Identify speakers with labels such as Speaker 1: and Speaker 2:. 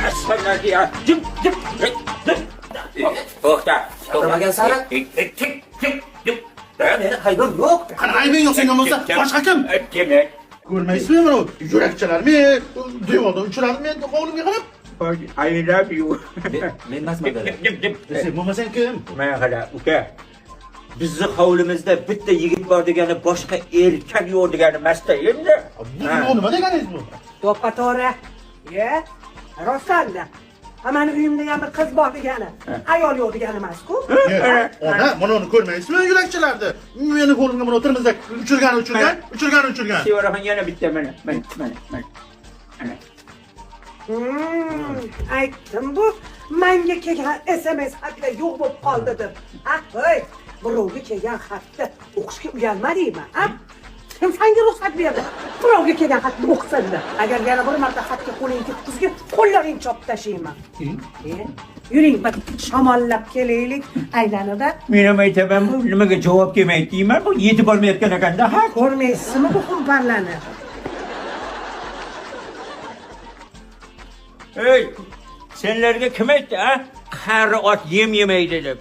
Speaker 1: Aslanlar ya. Cıp cıp. To'xta.
Speaker 2: To'xtamagan sari.
Speaker 1: Tik tik tik.
Speaker 2: Meni haydar yo'q.
Speaker 3: Qani aybing yo'q senga bo'lsa, boshqa kim?
Speaker 1: Demak,
Speaker 3: Ko'rmaysizmi mana yurakchalarni devordan uchiradi men hovlimga qarab.
Speaker 1: I love you.
Speaker 2: Men emasman dedi.
Speaker 3: Sen bo'lmasang kim?
Speaker 1: Mana qara, uka. Bizni hovlimizda bitta yigit bor degani boshqa erkak yo'q degani emas-da endi.
Speaker 3: Bu nima deganingiz bu?
Speaker 4: To'ppa to'g'ri. Ye? Rostanda. Mani uyimda ham bir qiz bor degani, ayol yo'q degani emas-ku.
Speaker 3: Ona, mana uni ko'rmaysizmi yurakchalarni? Meni hovlimga mana o'tirmizda uchirgan.
Speaker 1: Sevaraxon yana bitta mana. Ana.
Speaker 4: Aytdim bu menga kelgan SMS xatlar yo'q bo'lib qoldi deb. Voy, birovga kelgan xatni o'qishga uyalmadingmi? Kim senga ruxsat berdi? Birovga kelgan xatni o'qisanda. Agar yana bir marta xatga qo'ling tutkizga, qo'llaring chopib tashlayman. Yuring, bir shamollab kelaylik aylanida.
Speaker 1: Men ham aytaman, bu nimaga javob kelmaydi deyman, bu yetib bormayotgan ekanda. Ha,
Speaker 4: Ko'rmaysizmi bu xumparlarni?
Speaker 1: ey, senlarga kim aytdi, ha? Qari ot yem yemaydi deb.